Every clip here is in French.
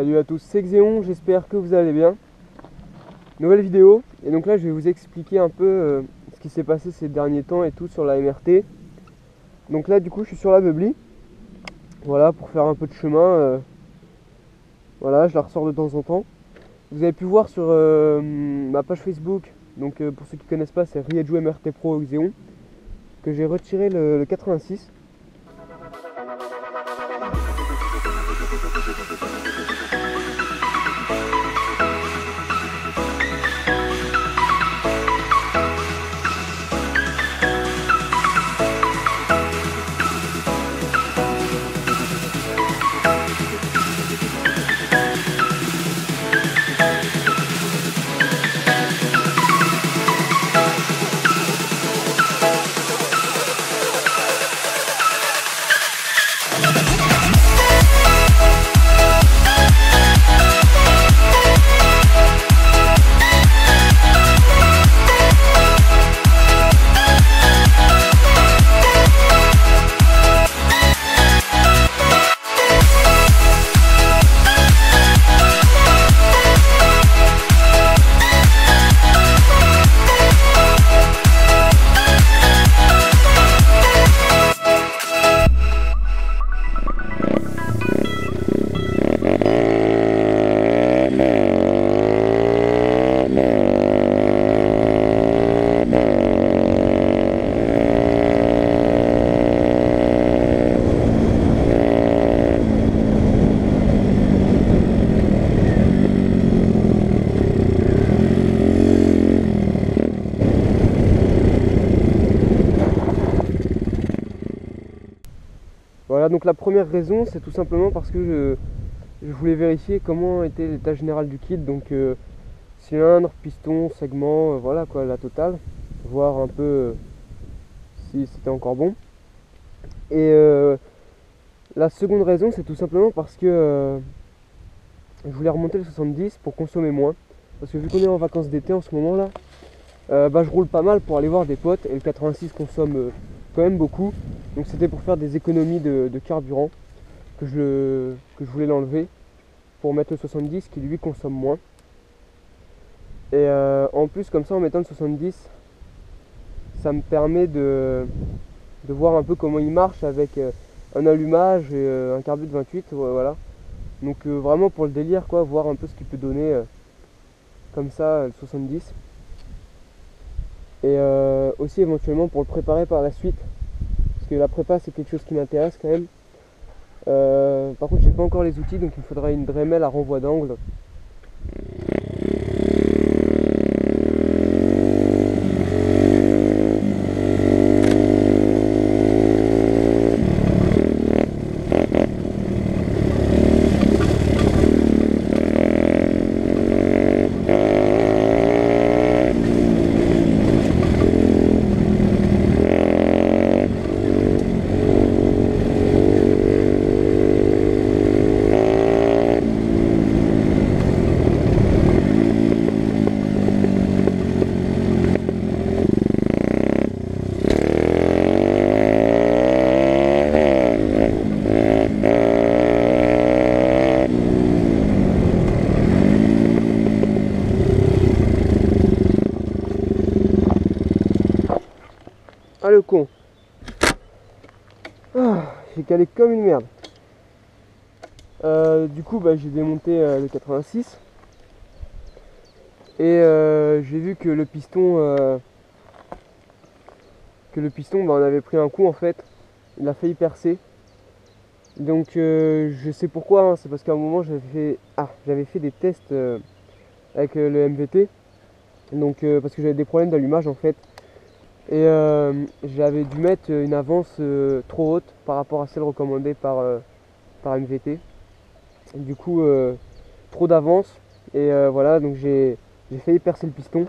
Salut à tous, c'est Xéon, j'espère que vous allez bien. Nouvelle vidéo, et donc là je vais vous expliquer un peu ce qui s'est passé ces derniers temps et tout sur la MRT. Donc là du coup je suis sur la Beubly, voilà, pour faire un peu de chemin, voilà, je la ressors de temps en temps. Vous avez pu voir sur ma page Facebook, donc pour ceux qui ne connaissent pas, c'est Rieju MRT Pro Xéon, que j'ai retiré le 86. Voilà, donc la première raison, c'est tout simplement parce que je voulais vérifier comment était l'état général du kit, donc cylindre, piston, segment, voilà quoi, la totale, voir un peu si c'était encore bon. Et la seconde raison, c'est tout simplement parce que je voulais remonter le 70 pour consommer moins, parce que vu qu'on est en vacances d'été en ce moment là, je roule pas mal pour aller voir des potes, et le 86 consomme quand même beaucoup, donc c'était pour faire des économies de carburant que je voulais l'enlever pour mettre le 70 qui lui consomme moins. Et en plus, comme ça, en mettant le 70, ça me permet de voir un peu comment il marche avec un allumage et un carbu de 28, voilà. Donc vraiment pour le délire quoi, voir un peu ce qu'il peut donner comme ça le 70. Et aussi éventuellement pour le préparer par la suite, parce que la prépa c'est quelque chose qui m'intéresse quand même. Par contre j'ai pas encore les outils, donc il me faudra une Dremel à renvoi d'angle. Ah le con. J'ai calé comme une merde. Du coup j'ai démonté le 86. Et j'ai vu que le piston on avait pris un coup en fait. Il a failli percer. Donc je sais pourquoi, hein. C'est parce qu'à un moment j'avais fait des tests avec le MVT. Donc parce que j'avais des problèmes d'allumage en fait. Et j'avais dû mettre une avance trop haute par rapport à celle recommandée par MVT. Du coup, trop d'avance. Et voilà, donc j'ai failli percer le piston.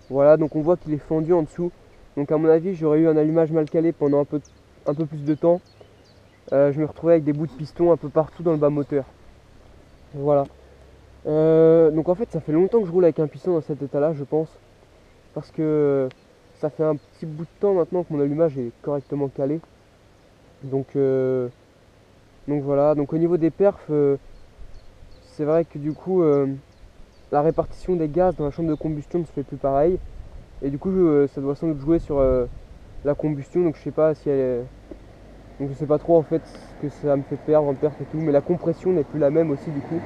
Voilà, donc on voit qu'il est fendu en dessous. Donc à mon avis, j'aurais eu un allumage mal calé pendant un peu plus de temps. je me retrouvais avec des bouts de piston un peu partout dans le bas moteur. Voilà. Donc en fait ça fait longtemps que je roule avec un piston dans cet état là je pense. Parce que ça fait un petit bout de temps maintenant que mon allumage est correctement calé. Donc voilà. Donc au niveau des perfs, c'est vrai que du coup la répartition des gaz dans la chambre de combustion ne se fait plus pareil. Et du coup ça doit sans doute jouer sur la combustion. Donc je sais pas si elle est... Donc je sais pas trop en fait ce que ça me fait perdre en perf et tout. Mais la compression n'est plus la même aussi du coup.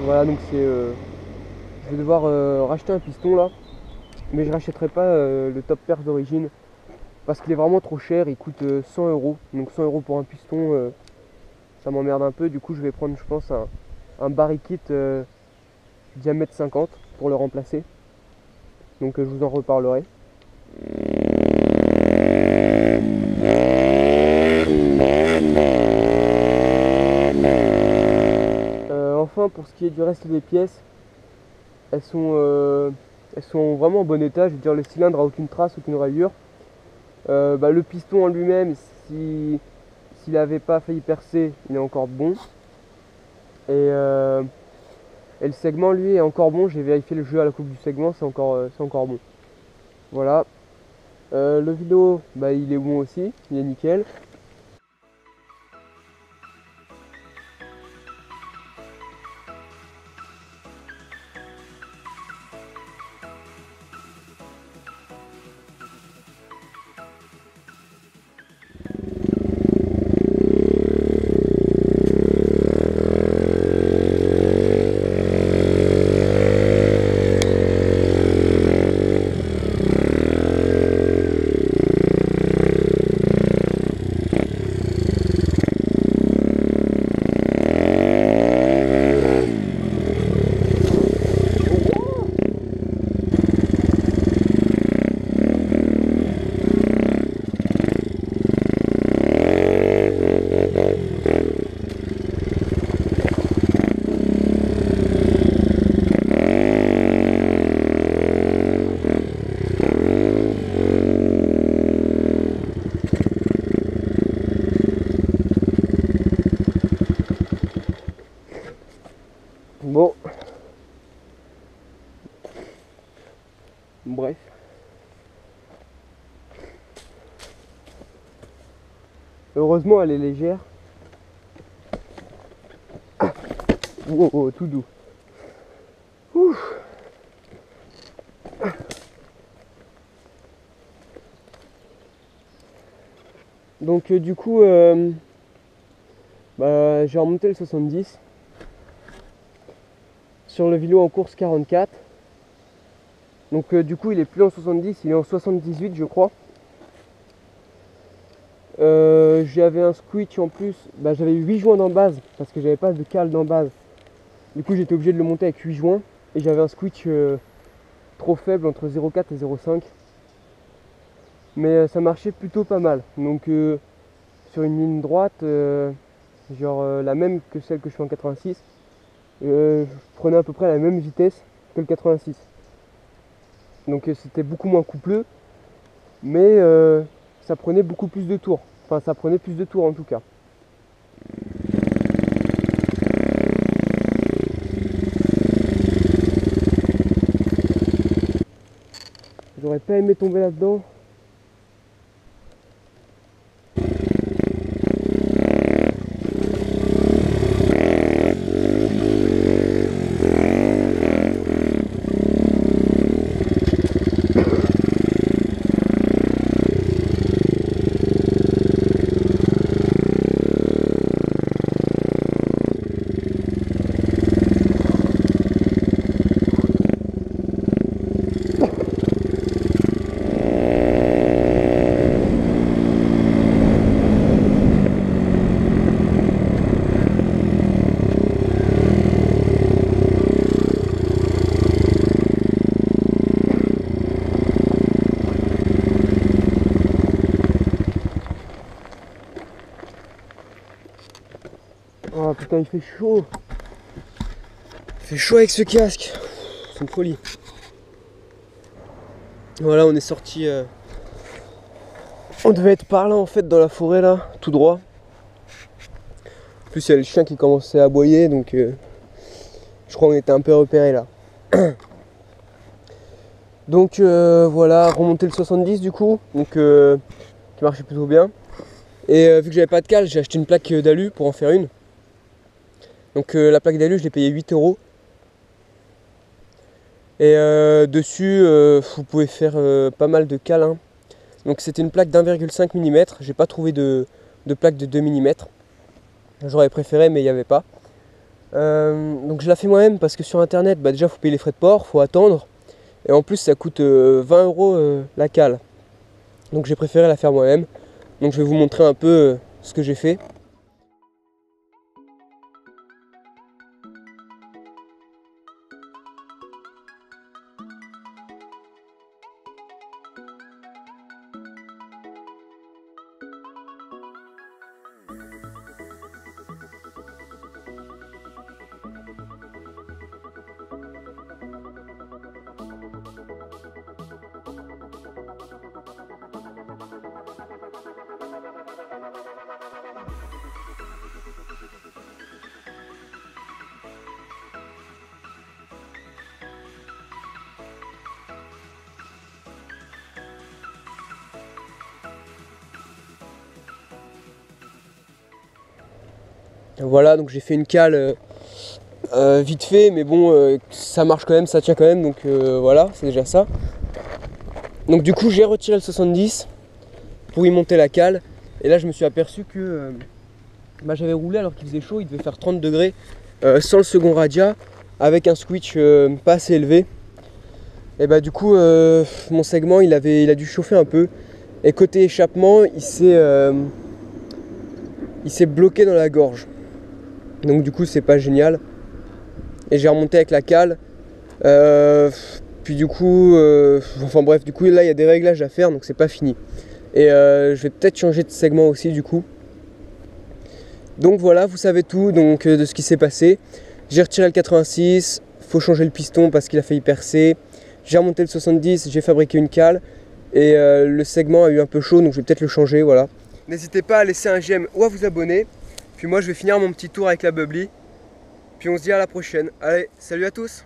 Voilà, donc c'est... je vais devoir racheter un piston là. Mais je rachèterai pas le top perf d'origine. Parce qu'il est vraiment trop cher, il coûte 100 euros. Donc 100 euros pour un piston, ça m'emmerde un peu. Du coup je vais prendre je pense un barry kit diamètre 50 pour le remplacer. Donc je vous en reparlerai. Enfin pour ce qui est du reste des pièces, elles sont vraiment en bon état. Je veux dire le cylindre a aucune trace, aucune rayure. Le piston en lui-même, s'il n'avait pas failli percer, il est encore bon. Et le segment lui est encore bon, j'ai vérifié le jeu à la coupe du segment, c'est encore bon. Voilà. Le vélo, il est bon aussi, il est nickel. Bon. Bref. Heureusement elle est légère. Oh, tout doux. Ouf. Donc du coup j'ai remonté le 70 sur le vélo en course 44. Donc du coup il est plus en 70, il est en 78 je crois. J'avais un switch en plus, j'avais 8 joints d'embase parce que j'avais pas de cale d'embase. Du coup j'étais obligé de le monter avec 8 joints et j'avais un switch trop faible entre 0,4 et 0,5. Mais ça marchait plutôt pas mal. Donc sur une ligne droite, la même que celle que je fais en 86, je prenais à peu près la même vitesse que le 86. Donc c'était beaucoup moins coupleux, mais ça prenait beaucoup plus de tours. Enfin ça prenait plus de tours en tout cas. J'aurais pas aimé tomber là-dedans. Oh putain il fait chaud. Il fait chaud avec ce casque. C'est une folie. Voilà on est sorti On devait être par là en fait dans la forêt là, tout droit. En plus il y a le chien qui commençait à aboyer donc je crois qu'on était un peu repéré là. Donc voilà, remonter le 70 du coup, donc qui marchait plutôt bien. Et vu que j'avais pas de cale, j'ai acheté une plaque d'alu pour en faire une. Donc la plaque d'alu je l'ai payé 8 €. Et dessus vous pouvez faire pas mal de cales, hein. Donc c'était une plaque d'1,5 mm, j'ai pas trouvé de plaque de 2 mm. J'aurais préféré mais il n'y avait pas. Donc je la fais moi-même parce que sur internet déjà faut payer les frais de port, faut attendre. Et en plus ça coûte 20 € la cale. Donc j'ai préféré la faire moi-même. Donc je vais vous montrer un peu ce que j'ai fait. Voilà, donc j'ai fait une cale vite fait, mais bon, ça marche quand même, ça tient quand même, donc voilà, c'est déjà ça. Donc du coup j'ai retiré le 70 pour y monter la cale, et là je me suis aperçu que j'avais roulé alors qu'il faisait chaud, il devait faire 30 degrés sans le second radiat, avec un switch pas assez élevé. Et bah du coup mon segment il a dû chauffer un peu, et côté échappement il s'est bloqué dans la gorge. Donc du coup c'est pas génial. Et j'ai remonté avec la cale. Puis du coup, enfin bref, du coup là il y a des réglages à faire, donc c'est pas fini. Et je vais peut-être changer de segment aussi du coup. Donc voilà, vous savez tout donc, de ce qui s'est passé. J'ai retiré le 86, faut changer le piston parce qu'il a failli percer. J'ai remonté le 70, j'ai fabriqué une cale. Et le segment a eu un peu chaud, donc je vais peut-être le changer, voilà. N'hésitez pas à laisser un j'aime ou à vous abonner. Puis moi je vais finir mon petit tour avec la Bubbly. Puis on se dit à la prochaine. Allez, salut à tous!